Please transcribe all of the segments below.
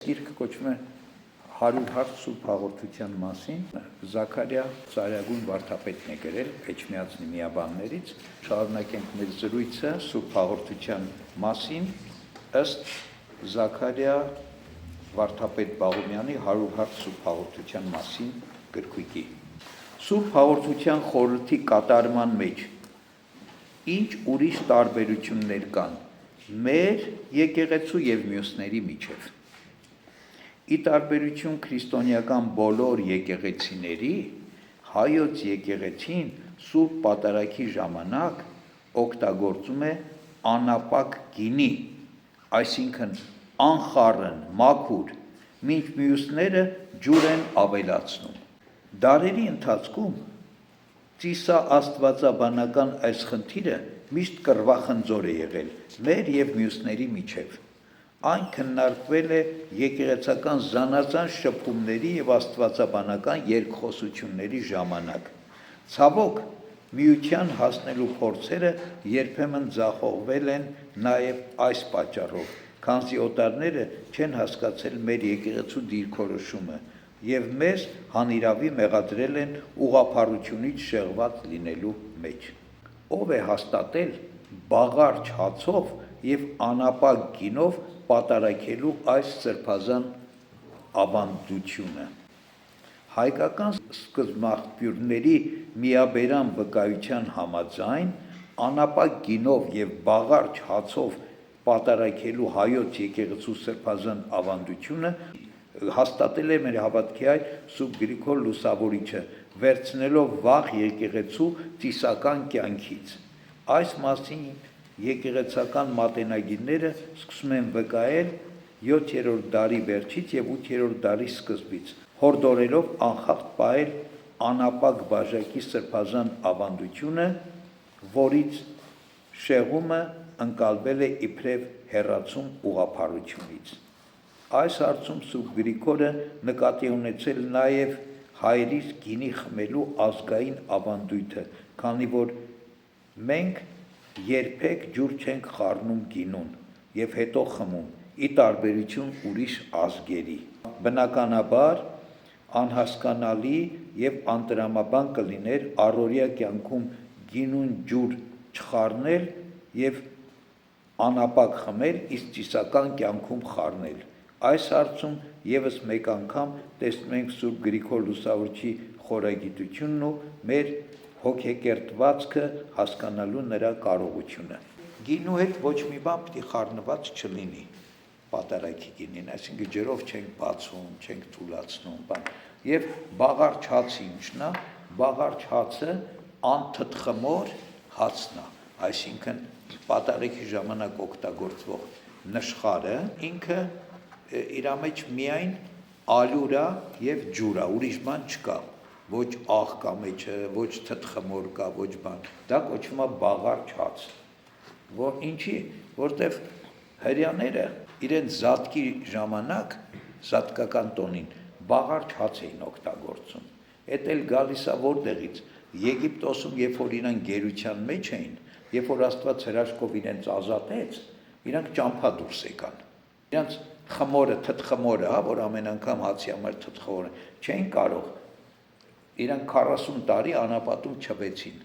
Գիրքը կոչվում է 100 հարց Սուրբ հաղորդության մասին։ Զաքարիա Սարյագուն վարդապետն է գրել Էջմիածնի միաբաններից։ Շարունակենք մեր զրույցը Սուրբ հաղորդության մասին ըստ Զաքարիա վարդապետ Բաղումյանի 100 հարց Սուրբ հաղորդության մասին գրքույկի։ Սուրբ հաղորդության խորհրդի կատարման մեջ ինչ ուրիշ տարբերություններ կան մեր եկեղեցու եւ մյուսների միջև։ Ի տարբերություն քրիստոնեական բոլոր եկեղեցիների, հայոց եկեղեցին Սուրբ Պատարագի ժամանակ օգտագործում է անապակ գինի, այսինքն անխառն, մաքուր, մինչ մյուսները ջուր են ավելացնում։ Դարերի ընթացքում ծիսաաստվածաբանական այս խնդիրը միշտ կռվախնձոր է եղել մեր եւ մյուսների միջև։ Այն քննարկվել է եկեղեցական զանազան շփումների եւ աստվածաբանական երկխոսությունների ժամանակ։ Ցավոք, միության հասնելու փորձերը երբեմն ձախողվել են նաեւ այս պատճառով, քանզի օտարները չեն հասկացել մեր եկեղեցու դիրքորոշումը եւ մեզ հանիրավի մեղադրել են ուղղափառությունից շեղված լինելու մեջ։ Ով է հաստատել բաղարջ հացով եւ անապակ գինով պատարագելու այս սրբազան ավանդությունը։ Հայկական սկզբնաղբյուրների միաբերան վկայության համաձայն անապակ գինով եւ բաղարջ հացով պատարագելու հայոց եկեղեցու սրբազան ավանդությունը հաստատել է մեր հավատքի հայր Սուրբ Գրիգոր Լուսավորիչը, վերցնելով վաղ եկեղեցու ծիսական կյանքից։ Այս մասին եկեղեցական մատենագիրները սկսում են վկայել 7-րդ դարի վերջից եւ 8-րդ դարի սկզբից, հորդորելով անխախտ պահել անապակ բաժակի սրբազան ավանդությունը, որից շեղումը ընկալվել է իբրև հեռացում ուղղափառությունից։ Այս հարցում Սուրբ Գրիգորը նկատի ունեցել նաեւ հայրից գինի խմելու ազգային ավանդույթը, քանի որ մենք երբեք ջուր չենք խառնում գինուն եւ հետո խմում, ի տարբերություն ուրիշ ազգերի։ Բնականաբար անհասկանալի եւ անտրամաբան կլիներ առօրյա կյանքում գինուն ջուր չխառնել եւ անապակ խմել, իսկ ծիսական կյանքում խառնել։ Այս հարցում եւս մեկ անգամ տեսնում ենք Սուրբ Գրիգոր Լուսավորչի խորագիտությունն ու մեր հոգեկերտվածքը հասկանալու նրա կարողությունը։ Գինու հետ ոչ մի բան պիտի խառնված չլինի, պատարագի գինին, այսինքն ջրով չենք բացում, չենք թուլացնում, բան։ Եվ բաղարջ հացը ինչն է, բաղարջ հացը անթթխմոր հացն է, այսինքն պատարագի ժամանակ օգտագործվող նշխարը ինքը իր մեջ միայն ալյուր է եւ ջուր է, ուրիշ բան չկա, ոչ աղ կա մեջը, ոչ թթխմոր կա, ոչ բան, դա կոչվում է բաղարջ հաց, որ ինչի, որտեվ հրեաները իրենց զատկի ժամանակ, զատկական տոնին, բաղարջ հաց էին օգտագործում, էդ էլ գալիս է որտեղից, Եգիպտոսում, երբ որ իրանք գերության մեջ էին, երբ որ Աստված հրաշքով իրենց ազատեց, իրանք ճամփա դուրս եկան, իրանք խմորը, թթխմորը, որ ամեն անգամ հացի համար թթխմորը, չեն կարող, իրանք 40 տարի անապատում չվեցին,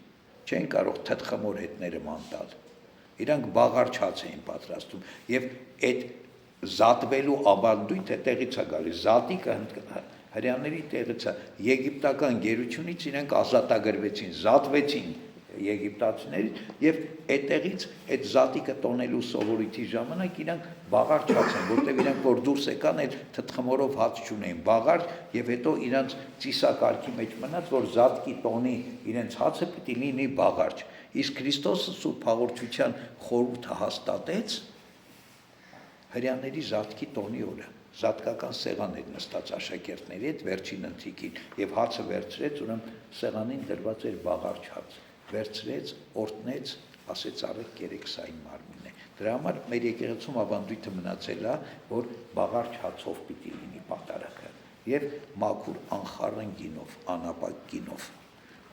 չեն կարող թթխմոր հետները մանտալ, իրանք բաղարջ հաց էին պատրաստում, եւ այդ զատվելու ավանդույթը տեղից է գալիս, զատիկը հրեաների տեղից է, եգիպտական գերությունից իրենք ազատագրվեցին, զատվեցին եգիպտացիներից եւ այդտեղից այդ զատիկը տոնելու սովորույթի ժամանակ իրանք բաղարջ հաց են, որտեղ իրանք որ դուրս եկան այդ թթխմորով հաց չունեին, բաղարջ եւ հետո իրանք ծիսակարգի մեջ մնաց, որ զատկի տոնի իրենց հացը պիտի լինի բաղարջ։ Իսկ Քրիստոսը Սուրբ հաղորդության խորհուրդը հաստատեց հրեաների զատկի տոնի օրը, զատկական սեղան էր նստած աշակերտների հետ վերջին ընթրիքին եւ հացը վերցրեց, ուրեմն սեղանին դրված էր բաղարջ հաց, վերցրեց, օրտնեց, ասեց արեք կերեքսային մարմինն է։ Դրա համար մեր եկեղեցում ավանդույթը մնացել է, որ բաղարջ հացով պիտի լինի պատարագը եւ մաքուր անխառն գինով, անապակ գինով։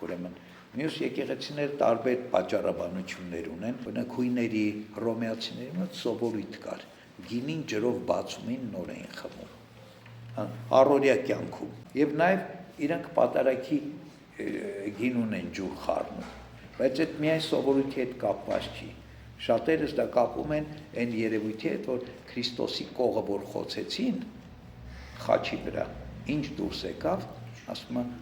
Ուրեմն մյուս եկեղեցիներ տարբեր պատճառաբանություններ ունեն, բնակույների, հռոմեացիների մոտ սովորույթ կար, գինին ջրով բացում էին, նոր էին խմում առօրյա կյանքում եւ նաեւ իրանք պատարագի գին ունեն ջուր խառնում, բայց այդ միայն սովորույթի հետ կապված չի։ Շատերս դա կապում են այն երևույթի հետ, որ Քրիստոսի կողը որ խոցեցին խաչի վրա, ինչ դուրս եկավ, ասում են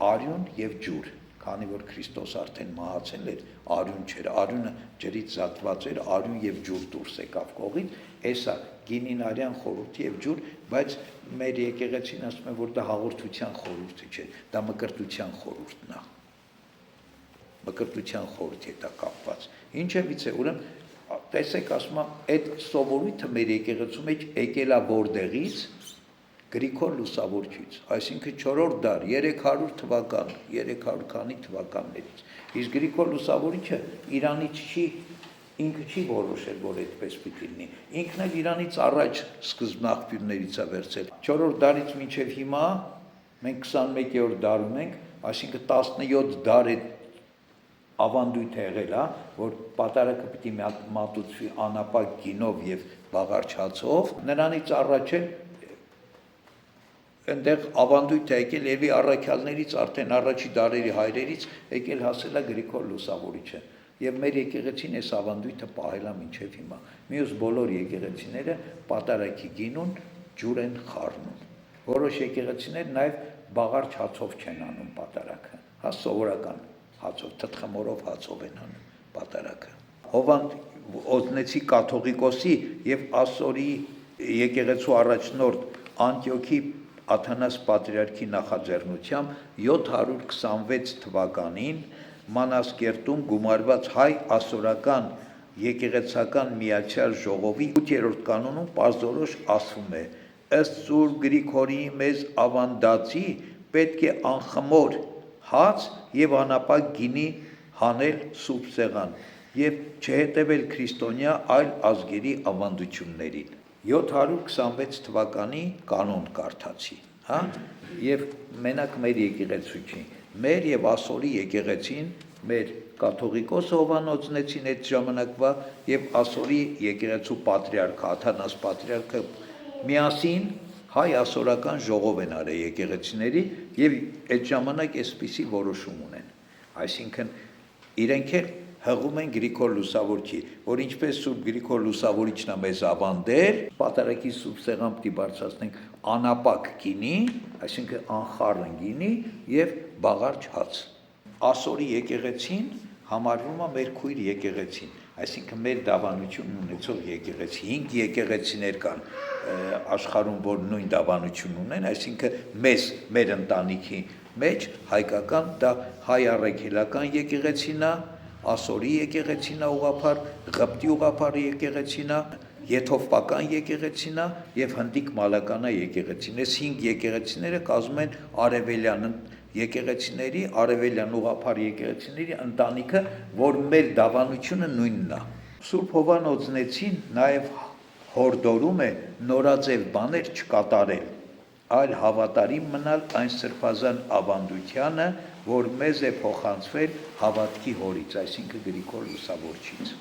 արյուն եւ ջուր, քանի որ Քրիստոս արդեն մահացել էր, արյուն չէր, արյունը ջրից զատված էր, արյուն եւ ջուր դուրս եկավ կողից, էսա գինին արյան խորհուրդ եւ ջուր, բայց մեր եկեղեցին ասում է, որ դա հաղորդության խորհուրդը չէ, դա մկրտության խորհուրդն է։ Մկրտության խորհրդի հետ է կապված։ Ինչևից է, ուրեմն տեսեք, ասում եմ, այդ սովորույթը մեր եկեղեցու մեջ եկել է որտեղից Գրիգոր Լուսավորչից, այսինքն 4-րդ դար, 300 թվական, 300 քանի թվականներից։ Իսկ Գրիգոր Լուսավորիչը Իրանից ինքը չի որոշել, որ այդպես պիտի լինի։ Ինքն էլ Իրանից առաջ սկզբնաղբյուրներից է վերցել։ 4-րդ դարից մինչև հիմա մենք 21-րդ դարում ենք, այսինքն 17 դար է ավանդույթ եղել է, որ պատարագը պիտի մատուցվի անապակ գինով եւ բաղարջ հացով, նրանից առաջ էլ այնտեղ ավանդույթ է եկել երևի առաքյալներից, արդեն առաջի դարերի հայրերից եկել հասել է Գրիգոր Լուսավորիչը եւ մեր եկեղեցին այս ավանդույթը պահել է մինչեւ հիմա։ Մյուս բոլոր եկեղեցիները պատարագի գինուն ջուր են խառնում։ Որոշ եկեղեցիներ նաեւ բաղարջ հացով չեն անում պատարագը, հա սովորական հացով, թթխմորով հացով են անում պատարագը։ Հովանդ Օզնեցի կաթողիկոսի եւ Ասորի եկեղեցու առաջնորդ Անտիոքի Աթանաս Պատրիարքի նախաձեռնությամբ 726 թվականին Մանասկերտում գումարված հայ ասորական եկեղեցական միացյալ ժողովի 8-րդ կանոնում պարզորոշ ասվում է. ըստ Սուրբ Գրիգորի մեզ ավանդացի պետք է անխմոր հաց եւ անապակ գինի հանել սուրբ սեղան եւ չհետեւել քրիստոնյա այլ ազգերի ավանդություններին։ 726 թվականի կանոն կարդացի, հա, եւ մենակ մեր եկեղեցու չի, մեր եւ Ասորի եկեղեցին, մեր կաթողիկոս Հովանոցնեցին այդ ժամանակվա եւ Ասորի եկեղեցու պատրիարք Աթանաս պատրիարքը միասին հայ ասորական ժողով են արել եկեղեցիների եւ այդ ժամանակ այսպիսի որոշում ունեն, այսինքն իրենք էլ հղում են Գրիգոր Լուսավորչի, որ ինչպես Սուրբ Գրիգոր Լուսավորիչն է մեզ ավանդել, պատարագի սուրբ սեղան պիտի բարձրացնենք անապակ գինի, այսինքն անխառն գինի եւ բաղարջ հաց։ Ասորի եկեղեցին համարվում է մեր քույր եկեղեցին, այսինքն մեր դավանություն ունեցող եկեղեցի, 5 եկեղեցիներ կան աշխարհում, որ նույն դավանություն ունեն, այսինքն մեր ընտանիքի մեջ հայկական դա հայ առաքելական եկեղեցին է, Ասորի եկեղեցին է ուղղափառ, Ղպտի ուղղափառ եկեղեցին է, Եթովպական եկեղեցին է եւ Հնդիկ մալականա եկեղեցին։ Այս 5 եկեղեցիները կազմում են արևելյան եկեղեցիների, արևելյան ուղղափառ եկեղեցիների ընտանիքը, որ մեր դավանությունը նույնն է։ Սուրբ Հովանոցնեցին նաեւ հորդորում է նորաձև բաներ չկատարել, այլ հավատարիմ մնալ այն սրբազան ավանդությանը, որ մեզ է փոխանցվել հավատքի հորից, այսինքն Գրիգոր Լուսավորչից։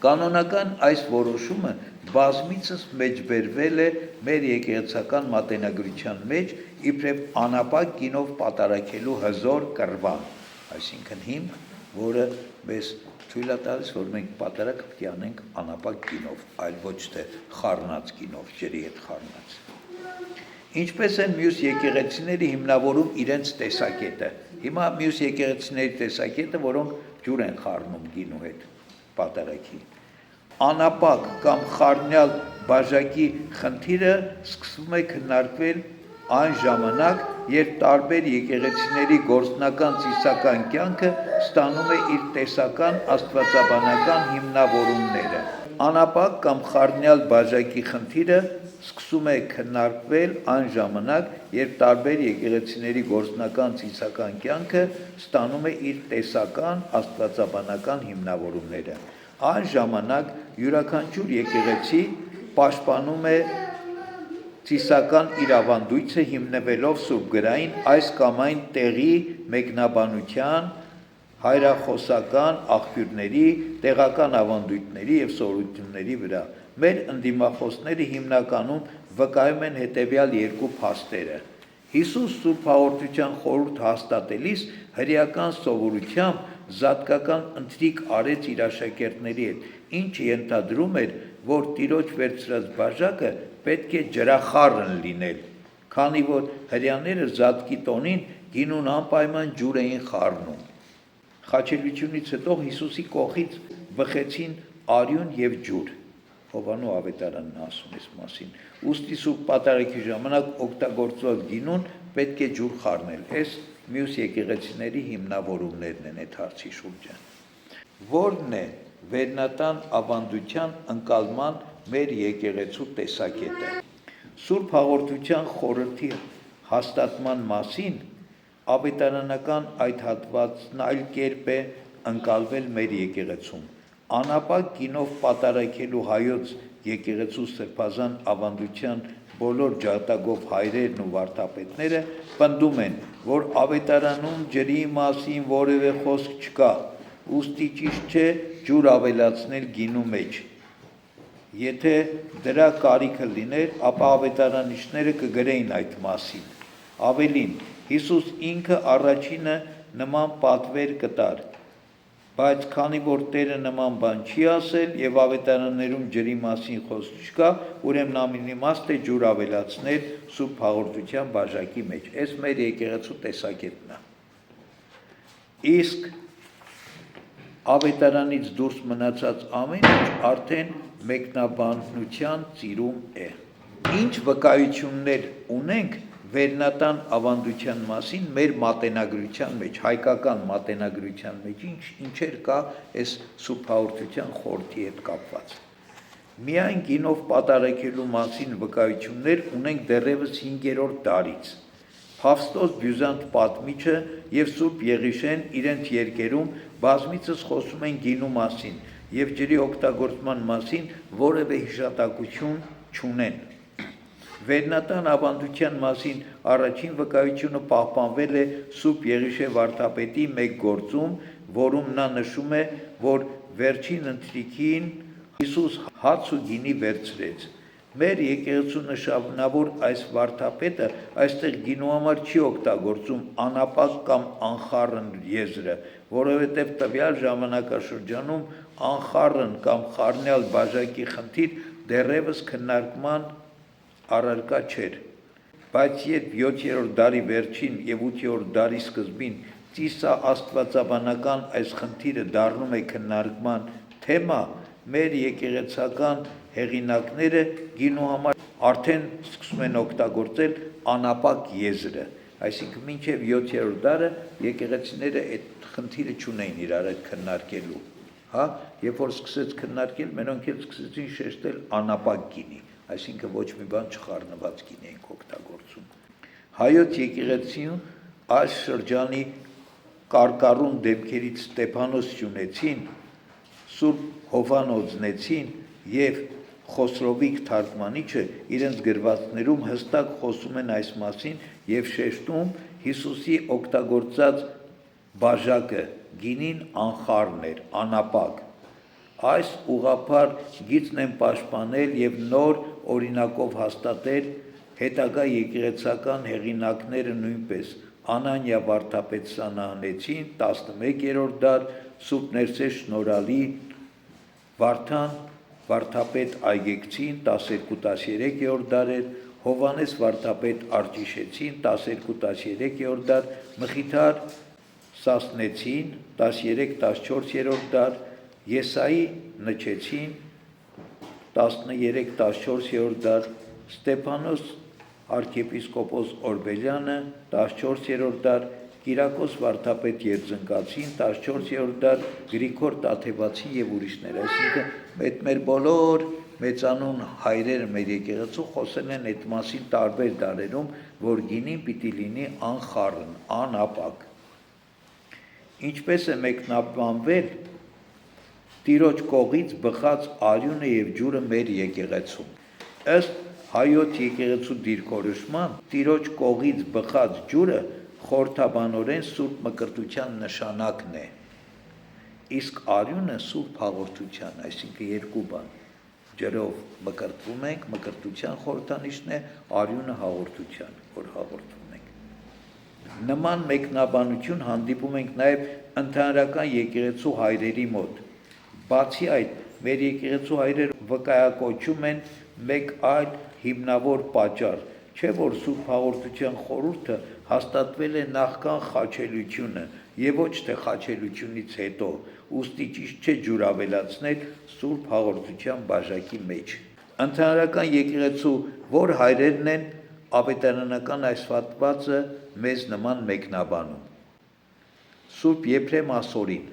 Կանոնական այս որոշումը բազմիցս մեջբերվել է մեր եկեղեցական մատենագրության մեջ իբրև անապակ գինով պատարագելու հզոր կռվան, այսինքն հիմք, որը մեզ թույլ է տալիս, որ մենք պատարագ պետք է անենք անապակ գինով, այլ ոչ թե խառնած գինով, ջրի հետ խառնած։ Ինչպես են մյուս եկեղեցիները հիմնավորում իրենց տեսակետը։ Հիմա մյուս եկեղեցիների տեսակետը, որոնք ջուր են խառնում գինու հետ պատարագի։ Անապակ կամ խառնյալ բաժակի խնդիրը սկսվում է քննարկվել այն ժամանակ, երբ տարբեր եկեղեցիների գործնական ծիսական կյանքը ստանում է իր տեսական աստվածաբանական հիմնավորումները։ Անապակ կամ խառնյալ բաժակի խնդիրը սկսում է քննարկվել այն ժամանակ, երբ տարբեր եկեղեցիների գործնական ծիսական կյանքը ստանում է իր տեսական աստվածաբանական հիմնավորումները։ Այն ժամանակ յուրաքանչյուր եկեղեցի պաշտպանում է ծիսական իր ավանդույթը հիմնվելով սուրբգրային այս կամ այն տեղի մեկնաբանության, հայրախոսական աղբյուրների, տեղական ավանդույթների եւ սովորությունների վրա, Մեր ընդդիմախոսները հիմնականում վկայում են հետևյալ երկու փաստերը. Հիսուս Սուրբ Հաղորդության խորհուրդ հաստատելիս հրեական սովորությամբ զատկական ընթրիք արեց իր աշակերտների հետ, ինչը ենթադրում էր, որ Տիրոջ վերցրած բաժակը պետք է ջրախառն լինել, քանի որ հրեաները զատկի տոնին գինուն անպայման ջուր էին խառնում։ Խաչելությունից հետո Հիսուսի կողքից բխեցին արյուն եւ ջուր։ Հովանու ավետարանն ասում էս մասին։ Ուստի Սուրբ Պատարագի ժամանակ օգտագործված գինուն պետք է ջուր խառնել։ Այս մյուս եկեղեցիների հիմնավորումներն են այդ հարցի շուրջը։ Որն է վերնատան ավանդության ընկալման մեր եկեղեցու տեսակետը։ Սուրբ Հաղորդության խորհրդի հաստատման մասին ավետարանական այդ հատվածն այլ կերպ է ընկալվել մեր եկեղեցում։ Անապակ գինով պատարագելու հայոց եկեղեցու սրբազան ավանդության բոլոր ջատագով հայրերն ու վարդապետները պնդում են, որ ավետարանում ջրի մասին որևէ խոսք չկա, ուստի ճիշտ չէ ջուր ավելացնել գինու մեջ։ Եթե դրա կարիքը լիներ, ապա ավետարանիչները կգրեին այդ մասին։ Ավելին, Հիսուս ինքը առաջինը նման պատվեր կտար, բայց քանի որ Տերը նման բան չի ասել եւ ավետարաններում ջրի մասին խոսք չկա, ուրեմն ամենիմաստ է ջուր ավելացնել Սուրբ Հաղորդության բաժակի մեջ։ Այս մեր եկեղեցու տեսակետն է։ Իսկ ավետարանից դուրս մնացած ամեն ինչ արդեն մեկնաբանության ծիրում է։ Ինչ վկայություններ ունենք վերնատան ավանդության մասին մեր մատենագրության մեջ, հայկական մատենագրության մեջ, ինչեր կա այս Սուրբ Հաղորդության խորհրդի հետ կապված։ Միայն գինով պատարագելու մասին վկայություններ ունենք դեռևս 5-րդ դարից։ Փավստոս Բյուզանտ պատմիչը եւ Սուրբ Եղիշեն իրենց երկերում բազմիցս խոսում են գինու մասին եւ ջրի օգտագործման մասին որևէ հիշատակություն չունեն։ Վերնատան ավանդության մասին առաջին վկայությունը պահպանվել է Սուրբ Եղիշե վարդապետի մեկ գործում, որում նա նշում է, որ վերջին ընթրիքին Հիսուս հաց ու գինի վերցրեց։ Մեր եկեղեցու նշանավոր այս վարդապետը այստեղ գինու համար չի օգտագործում անապակ կամ անխառն եզրը, որովհետև տվյալ ժամանակաշրջանում անխառն կամ խառնյալ բաժակի խնդիր դեռևս քննարկման առարկա չէր, բայց երբ 7-րդ դարի վերջին եւ 8-րդ դարի սկզբին ծիսա աստվածաբանական այս խնդիրը դառնում է քննարկման թեմա, մեր եկեղեցական հեղինակները գինու համար արդեն սկսում են օգտագործել անապակ եզրը, այսինքն մինչև 7-րդ դարը եկեղեցիները այդ խնդիրը չունեին իրար հետ քննարկելու, հա, երբ որ սկսեց քննարկել, մենոնք էլ սկսեցին շեշտել անապակ գինի, այսինքն ոչ մի բան չխառնված գինի ենք օգտագործում։ Հայոց եկեղեցին այս շրջանի կարկառուն դեպքերից Ստեփանոս Սյունեցին, Սուրբ Հովանոձնեցին եւ Խոսրովիկ թարգմանիչը իրենց գրվածքներում հստակ խոսում են այս մասին եւ շեշտում Հիսուսի օգտագործած բաժակը գինին անխառն էր, անապակ։ Այս ուղղափառ գիծն են պաշտպանել եւ նոր օրինակով հաստատել հետագա եկեղեցական հեղինակները նույնպես Անանիա վարդապետ Սանահանեցին 11-րդ դար, Սուրբ Ներսես Շնորհալի Վարդան վարդապետ Այգեկցին 12-13-րդ դարեր, Հովանես վարդապետ Արջիշեցին 12-13-րդ դար, Մխիթար Սասնեցին 13-14-րդ դար, Եսայի Նչեցին 13-14-րդ դար, Ստեփանոս arciepiskopos Օրբելյանը 14-րդ դար, Կիրակոս վարդապետ Երձնկացին 14-րդ դար, Գրիգոր Տաթևացին եւ ուրիշներ, այսինքն այդ մեր բոլոր մեծանուն հայրերը մեր եկեղեցու խոսել են այդ մասին տարբեր դարերում, որ գինին պիտի լինի անխառն, անապակ։ Ինչպես է մեկնաբանվել Տիրոջ կողից բխած արյունը եւ ջուրը մեր եկեղեցում։ Ըստ հայոց եկեղեցու դիրքորոշման Տիրոջ կողից բխած ջուրը խորհրդաբանորեն Սուրբ Մկրտության նշանակն է, իսկ արյունը Սուրբ Հաղորդության, այսինքն երկու բան։ ջրով մկրտվում ենք, մկրտության խորհրդանիշն է, արյունը հաղորդության, որ հաղորդվում ենք։ Նման մեկնաբանություն հանդիպում ենք նաև ընդհանրական եկեղեցու հայրերի մոտ։ Բացի այդ, մեր եկեղեցու հայրերը վկայակոչում են մեկ այլ հիմնավոր պատճառ, չէ՞ որ Սուրբ Հաղորդության խորհուրդը հաստատվել է նախքան խաչելությունը եւ ոչ թե խաչելությունից հետո, ուստի ճիշտ չէ ջուրավելացնել Սուրբ Հաղորդության բաժակի մեջ։ Ընդհանրական եկեղեցու որ հայրերն են ավետարանական այս հատվածը մեզ նման մեկնաբանում։ Սուրբ Եփրեմ Ասորին,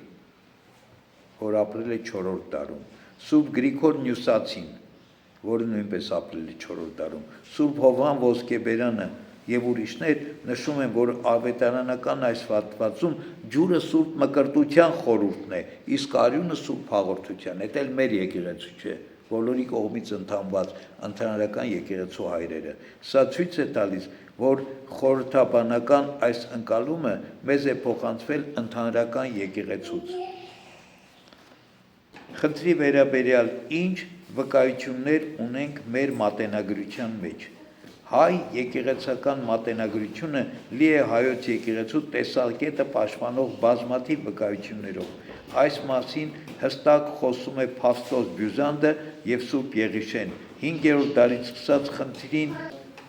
որ ապրել է 4-րդ դարում, Սուրբ Գրիգոր Նյուսացին, որը նույնպես ապրել է 4-րդ դարում, Սուրբ Հովհան Ոսկեբերանը եւ ուրիշներ նշում են, որ ավետարանական այս հատվածում ջուրը Սուրբ Մկրտության խորհուրդն է, իսկ արյունը Սուրբ Հաղորդության, դա էլ մեր եկեղեցու չէ, բոլորի կողմից ընդհանված ընդհանրական եկեղեցու հայրերը։ Սա ցույց է տալիս, որ խորհրդաբանական այս ընկալումը մեզ է փոխանցվել ընդհանրական եկեղեցուց։ Խնդրի վերաբերյալ ինչ վկայություններ ունենք մեր մատենագրության մեջ։ Հայ եկեղեցական մատենագրությունը լի է հայոց եկեղեցու տեսակետը պաշտպանող բազմաթիվ վկայություններով։ Այս մասին հստակ խոսում է Փավստոս Բյուզանդը եւ Սուրբ Եղիշեն։ 5-րդ դարից սկսած խնդրին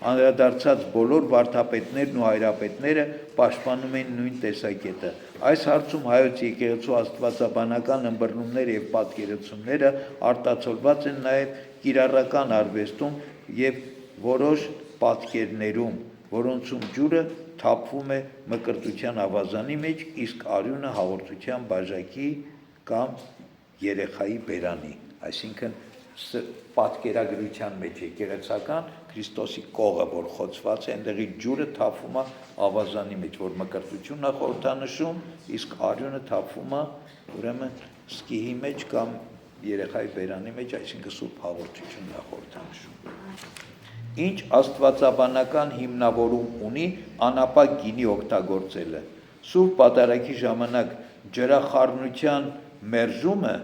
անդրադարձած բոլոր վարդապետներն ու հայրապետները պաշտպանում են նույն տեսակետը։ Այս հարցում հայոց եկեղեցու աստվածաբանական ըմբռնումները եւ պատկերացումները արտացոլված են նաեւ կիրառական արվեստում եւ որոշ պատկերներում, որոնցում ջուրը թափվում է մկրտության ավազանի մեջ, իսկ արյունը հաղորդության բաժակի կամ երեխայի բերանի, այսինքն պատկերագրության մեջ եկեղեցական Քրիստոսի կողը, որ խոցված է, այնտեղի ջուրը թափվում է ավազանի մեջ, որ մկրտությունն է խորհրդանշում, իսկ արյունը թափվում է ուրեմն սկիհի մեջ կամ երեխայի բերանի մեջ, այսինքն Սուրբ Հաղորդությունն է խորհրդանշում։ Ինչ աստվածաբանական հիմնավորում ունի անապակ գինի օգտագործելը։ Սուրբ Պատարագի ժամանակ ջրախառնության մերժումը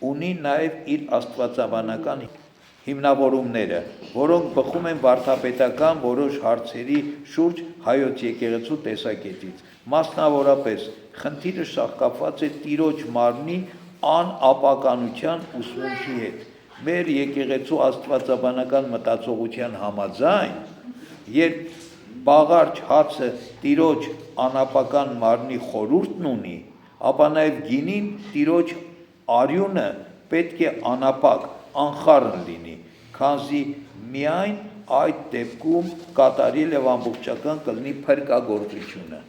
ունի նաև իր աստվածաբանական հիմնավորումները, որոնք բխում են վարդապետական որոշ հարցերի շուրջ հայոց եկեղեցու տեսակետից։ Մասնավորապես, խնդիրը շահկապված է Տիրոջ մարմնի անապականության ուսմունքի հետ։ Մեր եկեղեցու աստվածաբանական մտածողության համաձայն, երբ բաղարջ հացը Տիրոջ անապական մարմնի խորհուրդն ունի, ապա նաև գինին Տիրոջ արյունը պետք է անապակ, անխառն լինի, քանզի միայն այդ դեպքում կատարել եւ ամբողջական կլինի փրկագործությունը։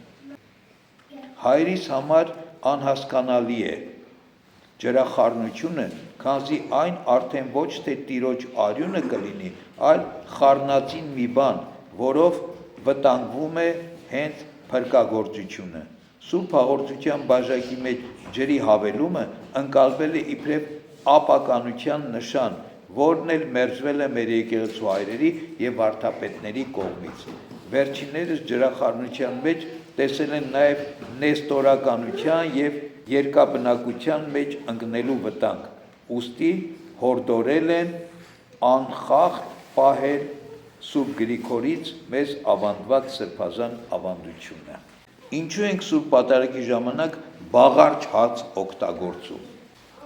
Հայրիս համար անհասկանալի է ջրախառնությունը, քանզի այն արդեն ոչ թե Տիրոջ արյունը կլինի, այլ խառնածին մի բան, որով վտանգվում է հենց փրկագործությունը։ Սուրբ Հաղորդության բաժակի մեջ ջրի հավելումը ընկալվել է իբրև ապականության նշան, որն էլ մերժվել է մեր եկեղեցու հայրերի եւ վարդապետների կողմից։ Վերջիններս ջրախառնության մեջ տեսել են նաեւ նեստորականության եւ երկաբնակության մեջ ընկնելու վտանգ, ուստի հորդորել են անխախտ պահել Սուրբ Գրիգորից մեզ ավանդված սրբազան ավանդությունը։ Ինչու ենք Սուրբ Պատարագի ժամանակ բաղարջ հաց օգտագործում։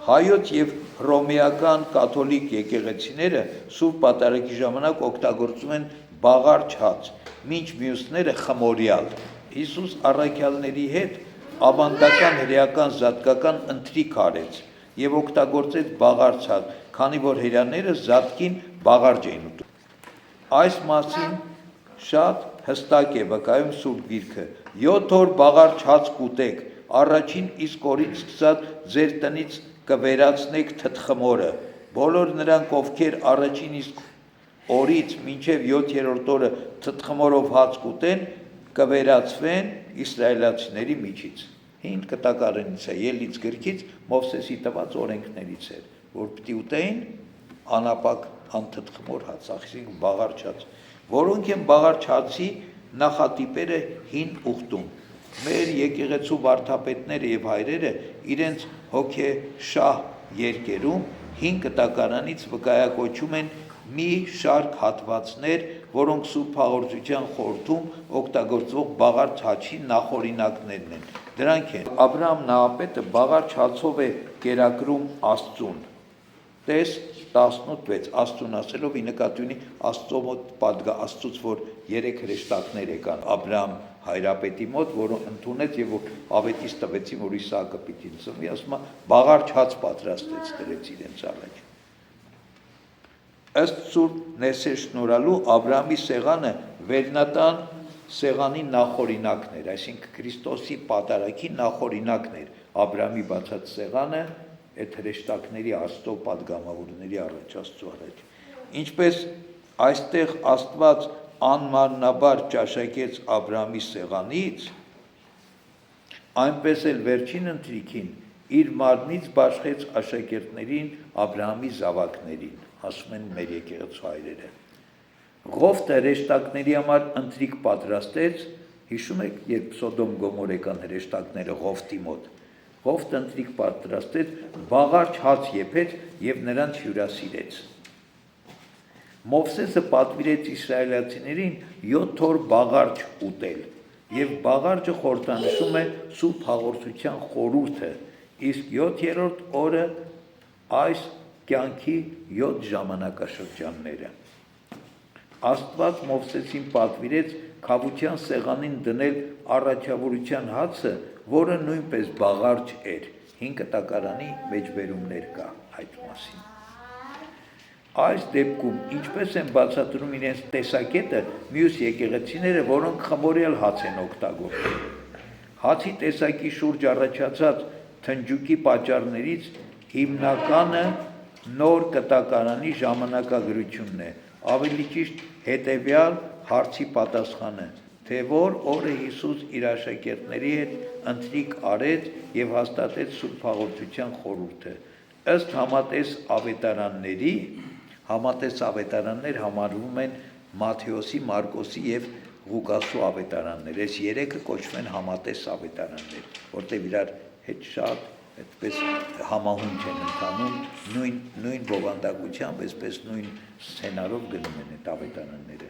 Հայոց եւ հռոմեական կաթոլիկ եկեղեցիները Սուրբ Պատարագի ժամանակ օգտագործում են բաղարջ հաց, մինչ մյուսները խմորյալ։ Հիսուս առաքյալների հետ ավանդական հրեական զատկական ընթրիք արեց եւ օգտագործեց բաղարջ հաց, քանի որ հրեաները զատկին բաղարջ էին ուտում։ Այս մասին շատ հստակ է վկայում Սուրբ Գիրքը. 7 օր բաղարջ հաց կուտեք, առաջին իսկ օրից սկսած ձեր տնից կվերացնեք թթխմորը։ Բոլոր նրանք, ովքեր առաջին իսկ օրից մինչև 7-րդ օրը թթխմորով հաց կուտեն, կվերացվեն իսրայելացիների միջից։ Հին կտակարանից է, Ելից գրքից Մովսեսի տված օրենքներից էր, որ պետք է ուտեին անապակ անթթխմոր հաց, այսինքն բաղարջ հաց, որոնք են բաղարջ հացի նախատիպերը հին ուխտում։ Մեր եկեղեցու վարդապետները եւ հայրերը իրենց հոգեշահ երկերում Հին կտակարանից վկայակոչում են մի շարք հատվածներ, որոնք Սուրբ Հաղորդության խորհրդում օգտագործվող բաղարդ հացի նախօրինակներն են։ Դրանք են. Աբրահամ նահապետը բաղարդ հացով է կերակրում Աստծուն։ Տես 18:6 Աստծուն ասելով ի նկատի ունի Աստծո մոտ պատգա Աստծուց, որ 3 հրեշտակներ եկան Աբրահամ հայրապետի մոտ, որը ընդունեց եւ որ ավետիս տվեցին, որ Իսահակը պիտի ծնվի, ասում է բաղարդ հաց պատրաստեց դրեց իրենց առաջ։ Ըստ Սուրբ Նեսեր շնորհալու Աբրահամի սեղանը վերնատան սեղանի նախօրինակներ, այսինքն Քրիստոսի պատարագի նախօրինակներ, Աբրահամի բացած սեղանը այդ հրեշտակների Աստծո պատգամավորների առաջ Աստծո առաջ։ Ինչպես այստեղ Աստված անմարմնաբար ճաշակեց Աբրահամի սեղանից, այնպես էլ վերջին ընթրիքին իր մարմնից բաշխեց աշակերտներին Աբրահամի զավակներին, ասում են մեր եկեղեցու հայրերը։ Ղովտը հրեշտակների համար ընթրիք պատրաստեց, հիշում եք, երբ Սոդոմ Գոմոր եկան հրեշտակները Ղովտի մոտ, Ղովտը ընթրիք պատրաստեց, բաղարդ հաց եփեց եւ նրանց հյուրասիրեց։ Մովսեսը պատվիրեց իսրայելացիներին 7 օր բաղարդ ուտել, եւ բաղարջը խորհրդանշում է Սուրբ Հաղորդության խորհուրդը, իսկ 7-րդ օրը այս կյանքի 7 ժամանակաշրջանները։ Աստված Մովսեսին պատվիրեց քավության սեղանին դնել առաջավորության հացը, որը նույնպես բաղարջ էր, 5 կտակարանի մեջբերումներ կա այդ մասին։ Այս դեպքում ինչպես են բացատրում իրենց տեսակետը մյուս եկեղեցիները, որոնք խմորյալ հաց են օգտագործում։ Հացի տեսակի շուրջ առաջացած թնջուկի պատճառներից հիմնականը նոր կտակարանի ժամանակագրությունն է, ավելի ճիշտ հետևյալ հարցի պատասխանը, թե որ օրը Հիսուս իր աշակերտների հետ ընթրիք արեց եւ հաստատեց Սուրբ Հաղորդության խորհուրդը։ Ըստ համատես ավետարաններ համարվում են Մատթեոսի, Մարկոսի եւ Ղուկասու ավետարաններ։ Այս երեքը կոչվում են համատես ավետարաններ, որտեղ իրար հետ շատ այդպես համահունչ են ընթանում, նույն բովանդակությամբ, այսպես նույն սցենարով գնում են այդ ավետարանները։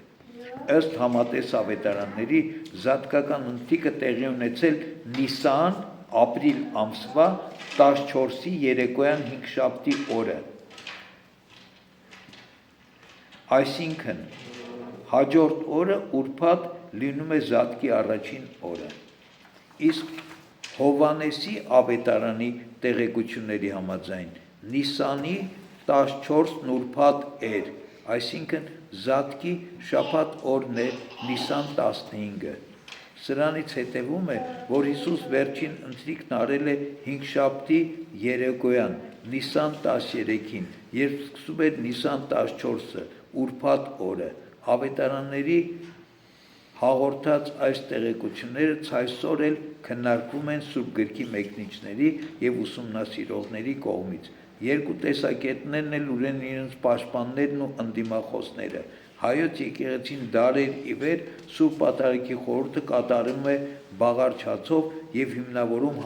Ըստ համատես ավետարանների զատկական ընթրիքը տեղի ունեցել Նիսան ապրիլ ամսվա 14-ի երեկոյան 5շաբթի օրը, այսինքն հաջորդ օրը ուրբաթ լինում է զատկի առաջին օրը, իսկ Հովանեսի ավետարանի տեղեկությունների համաձայն Նիսանի 14-ն ուրբաթ էր, այսինքն զատկի շաբաթ օրն է Նիսան 15-ը։ Սրանից հետևում է, որ Հիսուս վերջին ընթրիքն արել է 5շաբթի երեկոյան Նիսան 13-ին, երբ սկսում էր Նիսան 14-ը, ուրբաթ օրը։ Ավետարանների հաղորդած այս տեղեկությունները ցայսօր էլ քննարկվում են Սուրբ գրքի մեկնիչների եւ ուսումնասիրողների կողմից։ Երկու տեսակետներն էլ ունեն իրենց պաշտպաններն ու ընդդիմախոսները։ Հայոց եկեղեցին դարեր ի վեր Սուրբ Պատարագի խորհուրդը կատարում է բաղարջ հացով եւ հիմնավորում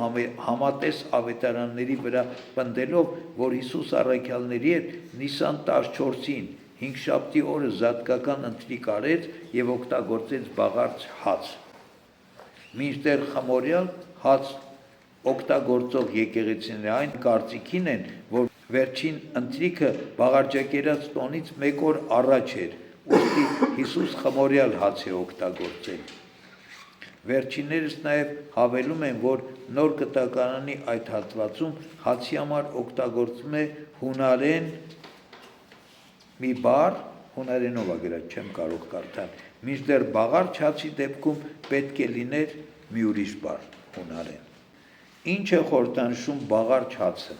համատես ավետարանների վրա պնդելով, որ Հիսուս առաքյալների հետ Նիսան 14-ին 5շաբթի օրը զատկական ընթրիք արեց եւ օգտագործեց բաղարջ հաց։ Մինչդեռ խմորյալ հաց օգտագործող եկեղեցիները այն կարծիքին են, որ վերջին ընթրիքը բաղարջակերած տոնից 1 օր առաջ էր, ուստի Հիսուս խմորյալ հաց է օգտագործել։ Վերջիններս նաև հավելում են, որ նոր կտակարանի այդ հատվածում հացի համար օգտագործվում է հունարեն մի բառ, հունարենով է գրած, չեմ կարող կարդալ, մինչդեռ բաղարջ հացի դեպքում պետք է լիներ մի ուրիշ բառ, հունարեն։ Ինչ է խորհրդանշում բաղարջ հացը։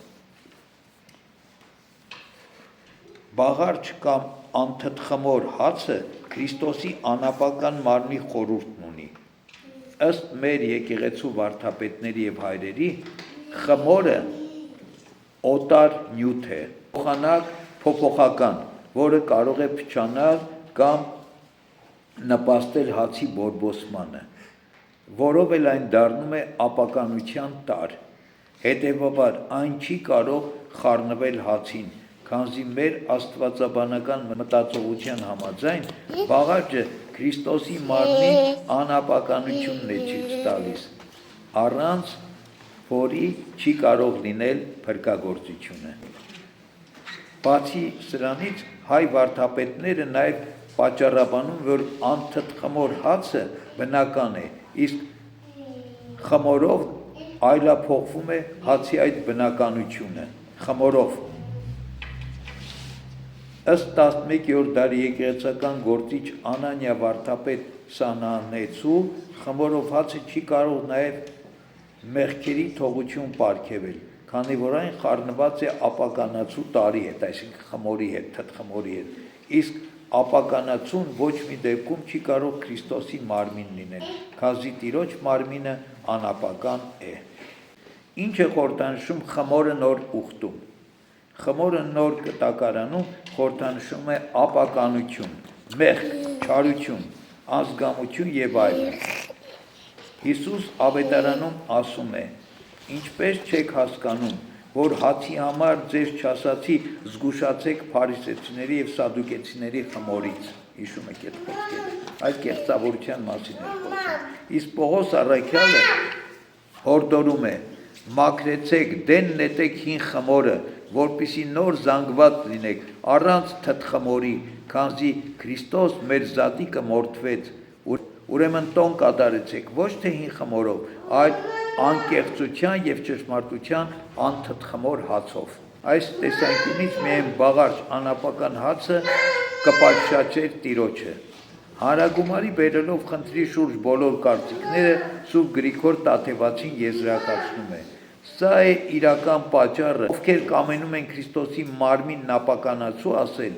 Բաղարջ կամ անթթխմոր հացը Քրիստոսի անապական մարմնի խորհուրդն ունի։ Ըստ մեր եկեղեցու վարդապետների եւ հայրերի, խմորը օտար նյութ է, փոփոխական, որը կարող է փչանալ կամ նպաստել հացի բորբոսմանը, որով էլ այն դառնում է ապականության տար։ Հետևաբար այն չի կարող խառնվել հացին քանզի մեր աստվածաբանական մտածողության համաձայն բաղարջը Քրիստոսի մարմնի անապականությունն է ցույց տալիս, առանց որի չի կարող լինել փրկagorցությունը։ Բացի սրանից հայ վարդապետները նաև պատճառաբանում, որ անթթխմոր հացը բնական է, իսկ խմորով այլափոխվում է հացի այդ բնականությունը, խմորով։ Ըստ 11-րդ դարի եկեղեցական գործիչ Անանիա վարդապետ Սանանեցու, խմորով հացը չի կարող նաև մեղքերի թողություն պարգևել, քանի որ այն խառնված է ապականացու տարի հետ, այսինքն խմորի հետ, թթխմորի հետ, իսկ ապականացուն ոչ մի դեպքում չի կարող Քրիստոսի մարմին լինել, քանզի Տիրոջ մարմինը անապական է։ Ինչ է խորհրդանշում խմորը նոր ուխտում։ Խմորը նոր կտակարանում խորհրդանշում է ապականություն, մեղք, չարություն, ազգամություն եւ այլն։ Հիսուս ավետարանում ասում է. «Ինչպես չեք հասկանում, որ հացի համար ձեզ չասացի զգուշացեք փարիսեցիների եւ սադուկեցիների խմորից»։ Հիշում եք այդ խոսքերը։ Այդ կեղծավորության մասին է խոսում։ Իսկ Պողոս առաքյալը հորդորում է. «Մաքրեցեք, դեն նետեք հին խմորը, որպեսզի նոր զանգված լինեք, առանց թթխմորի, քանզի Քրիստոս մեր զատիկը մորթվեց, ուրեմն տոն կատարեցեք ոչ թե հին խմորով, այլ անկեղծության եւ ճշմարտության անթթխմոր հացով»։ Այս տեսանկյունից միայն բաղարջ անապական հացը կպատշաճեր Տիրոջը։ Հանրագումարի բերելով խնդրի շուրջ բոլոր կարծիքները Սուրբ Գրիգոր Տաթևացին եզրակացնում է. «Սա է իրական պատճառը, ովքեր կամենում են Քրիստոսի մարմինն ապականացու ասել,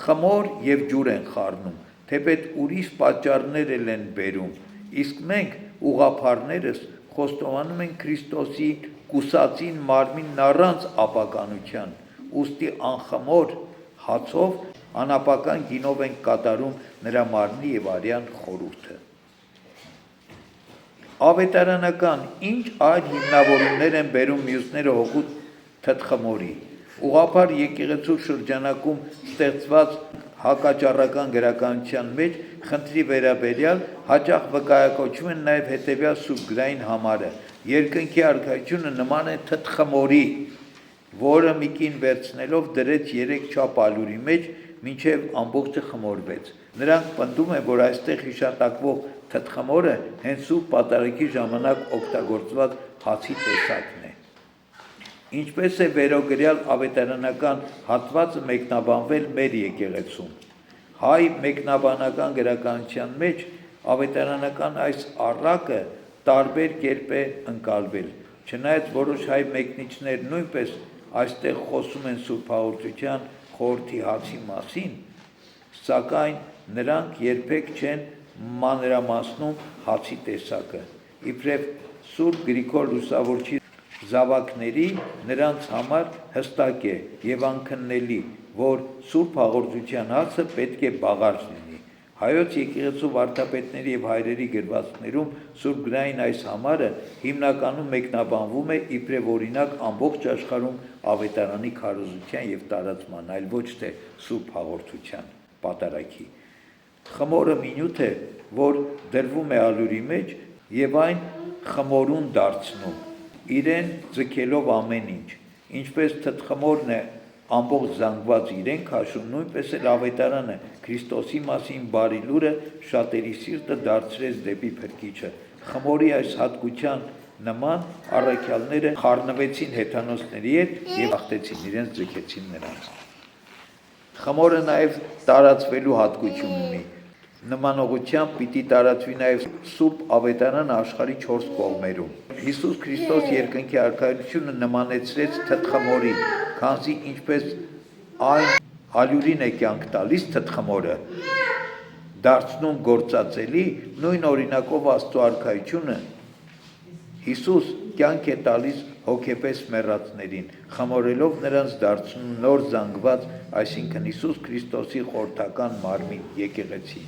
խմոր եւ ջուր են խառնում, թեպետ ուրիշ պատճառներ են բերում, իսկ մենք ուղղափառներս խոստովանում ենք Քրիստոսի կուսածին մարմինն առանց ապականության, ուստի անխմոր հացով անապական գինով ենք կատարում նրա մարմնի եւ արյան խորհուրդը»։ Ավետարանական ինչ այլ հիմնավորումներ են բերում մյուսները հոգու թթխմորի։ Ուղղափառ եկեղեցու շրջանակում ստեղծված հակաճառական գրականության մեջ խնդրի վերաբերյալ հաճախ վկայակոչում են նաև հետևյալ սուրբգրային համարը. երկնքի արքայությունը նման է թթխմորի, որը մի կին վերցնելով դրեց 3 չափ ալյուրի մեջ, մինչև ամբողջը խմորվեց։ Նրանք պնդում են, որ այստեղ հիշատակվող թթխմորը հենց Սուրբ Պատարագի ժամանակ օգտագործված հացի տեսակն է։ Ինչպես է վերոգրյալ ավետարանական հատվածը մեկնաբանվել մեր եկեղեցում։ Հայ մեկնաբանական գրականության մեջ ավետարանական այս առակը տարբեր կերպ է ընկալվել, չնայած որոշ հայ մեկնիչներ նույնպես այստեղ խոսում են Սուրբ Հաղորդության խորհրդի հացի մասին, սակայն նրանք երբեք չեն մանրամասնում հացի տեսակը։ Իբրև Սուրբ Գրիգոր Լուսավորչի զավակների նրանց համար հստակ է եւ անքննելի, որ Սուրբ Հաղորդության հացը պետք է բաղարջ լինի։ Հայոց եկեղեցու վարդապետների եւ հայրերի գրվածքներում սուրբգրային այս համարը հիմնականում մեկնաբանվում է իբրև օրինակ ամբողջ աշխարհում ավետարանի քարոզության եւ տարածման, այլ ոչ թե Սուրբ Հաղորդության պատարագի։ Խմորը մի նյութ է, որ դրվում է ալյուրի մեջ եւ այն խմորուն դարձնում, իրեն ձգելով ամեն ինչ, ինչպես թթխմորն է ամբողջ զանգված իրեն քաշում, նույնպես էլ ավետարանը Քրիստոսի մասին բարի լուրը շատերի սիրտը դարձրեց դեպի Փրկիչը։ Խմորի այս հատկության նման առաքյալները խառնվեցին հեթանոսների հետ եւ ախտեցին իրենց, ձգեցին նրանց։ Խմորը նաեւ տարածվելու հատկություն ունի։ Նմանողությամբ պիտի տարածվի նաև Սուրբ Ավետարանը աշխարհի 4 կողմերում։ Հիսուս Քրիստոս երկնքի արքայությունը նմանեցրեց թթխմորի, քանզի ինչպես այն ալյուրին է կյանք տալիս թթխմորը, դարձնում գործածելի, նույն օրինակով Աստծո արքայությունը Հիսուս կյանք է տալիս հոգեպես մեռածներին, խմորելով նրանց դարձնում նոր զանգված, այսինքն Հիսուս Քրիստոսի խորհրդական մարմին եկեղեցի։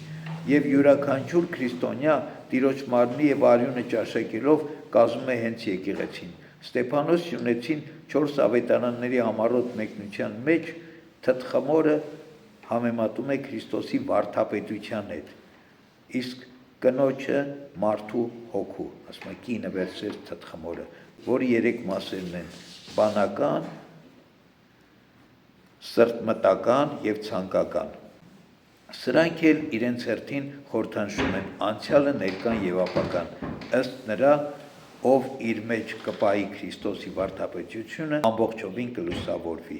Եվ յուրաքանչյուր քրիստոնյա Տիրոջ մարմնի եւ արյունը ճաշակելով կազմում է հենց եկեղեցին։ Ստեփանոս Սյունեցին 4 ավետարանների համառոտ մեկնության մեջ թթխմորը համեմատում է Քրիստոսի վարդապետության հետ, իսկ կնոջը մարդու հոգու, ասում է կինը վերցրեց թթխմորը, որի 3 մասերն են՝ բանական, սրտմտական և ցանկական։ Սրանք էլ իրենց հերթին խորհրդանշում են անցյալը, ներկան և ապագան, ըստ նրա, ով իր մեջ կպահի Քրիստոսի վարդապետությունը, ամբողջովին կլուսավորվի։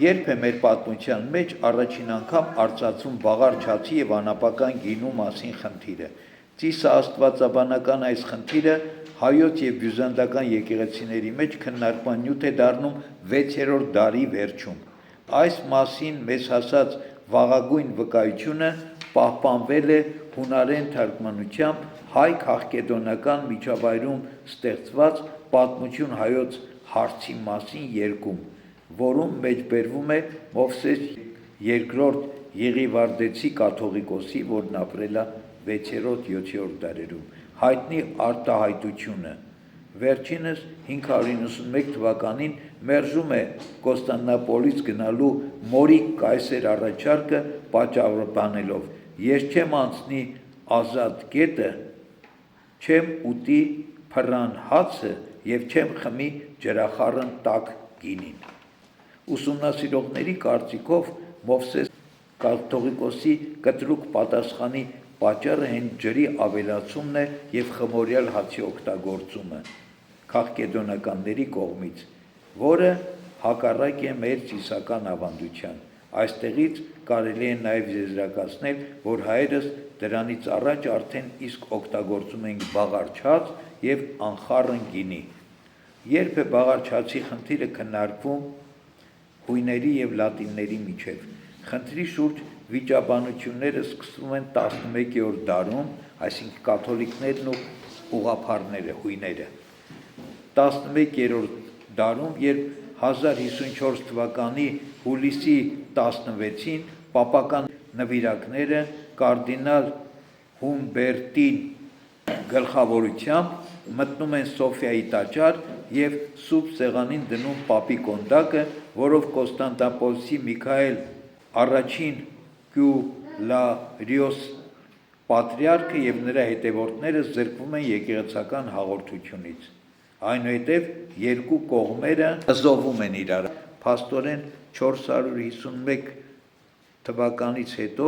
Երբ է մեր պատմության մեջ առաջին անգամ արծացում բաղարչացի և անապական գինու մասին խնդիրը։ Ծիսը աստվածաբանական այս խնդիրը հայոց և բյուզանդական եկեղեցիների մեջ քննարկման նյութ է դառնում 6-րդ դարի վերջում։ Այս մասին մեզ հասած վաղագույն վկայությունը պահպանվել է հունարեն թարգմանությամբ հայ քաղկեդոնական միջավայրում ստեղծված «Պատմություն հայոց» հարցի մասին երկում, որում մեջբերվում է Մովսես II Եղիվարդեցի կաթողիկոսի, որն ապրել է 6-7-րդ դարերում, հայտնի արտահայտությունը։ Վերջինս 591 թվականին մերժում է Կոստանդնապոլից գնալու Մորիկ կայսեր առաջարկը պատճառաբանելով. «Ես չեմ անցնի ազատ գետը, չեմ ուտի փռան հացը և չեմ խմի ջրախառն տաք գինին»։ Ուսումնասիրողների կարծիքով Մովսես կաթողիկոսի կտրուկ պատասխանի պատճառը հենց ջրի ավելացումն է և խմորյալ հացի օգտագործումը քաղկեդոնականների կողմից, որը հակառակ է մեր ծիսական ավանդության։ Այստեղից կարելի է նաև եզրակացնել, որ հայերս դրանից առաջ արդեն իսկ օգտագործում էին բաղարչած և անխառն գինի։ Երբ է բաղարչացի խնդիրը քննարկվում հույների և լատինների միջև։ Խնդրի շուրջ վիճաբանությունները սկսվում են 11-րդ դարում, այսինքն կաթոլիկներն ու ուղղափառները, հույները։ 11-րդ դարում, երբ 1054 թվականի հուլիսի 16-ին պապական նվիրակները կարդինալ Հումբերտի գլխավորությամբ մտնում են Սոֆիայի տաճար և սուրբ սեղանին դնում պապի կոնդակը, որով Կոստանդնապոլսի Միքայել առաջին Կյուլարիոս պատրիարքը և նրա հետևորդները զրկվում են եկեղեցական հաղորդությունից։ Այնուհետև երկու կողմերը զոհվում են իրար։ Փաստորեն 451 թվականից հետո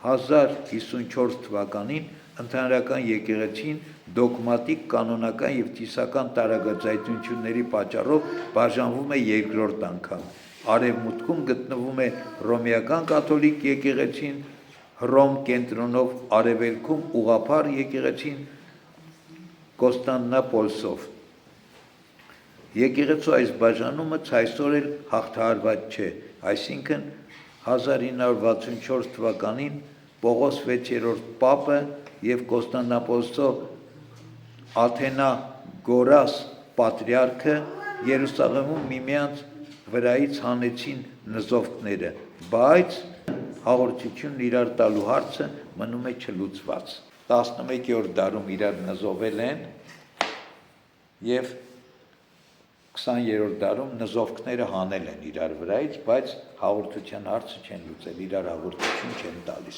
1054 թվականին ընդհանրական եկեղեցին դոգմատիկ, կանոնական և ծիսական տարակազայությունների պատճառով բաժանվում է երկրորդ անգամ։ Արևմուտքում գտնվում է հռոմեական կաթոլիկ եկեղեցին, Հռոմ կենտրոնով, արևելքում ուղղափառ եկեղեցին Կոստանդնապոլսով։ Եկեղեցու այս բաժանումը ցայսօր էլ հաղթահարված չէ, այսինքն 1964 թվականին Պողոս 6-րդ պապը և Կոստանդնապոլսո Աթենագորաս պատրիարքը Երուսաղեմում միմյանց վրայից հանեցին նզովքները, բայց հաղորդությունն իրար տալու հարցը մնում է չլուծված։ 11-րդ դարում իրար նզովել են և 20-րդ դարում նզովքները հանել են իրար վրայից, բայց հաղորդության հարցը չեն լուծել, իրար հաղորդություն չեն տալիս։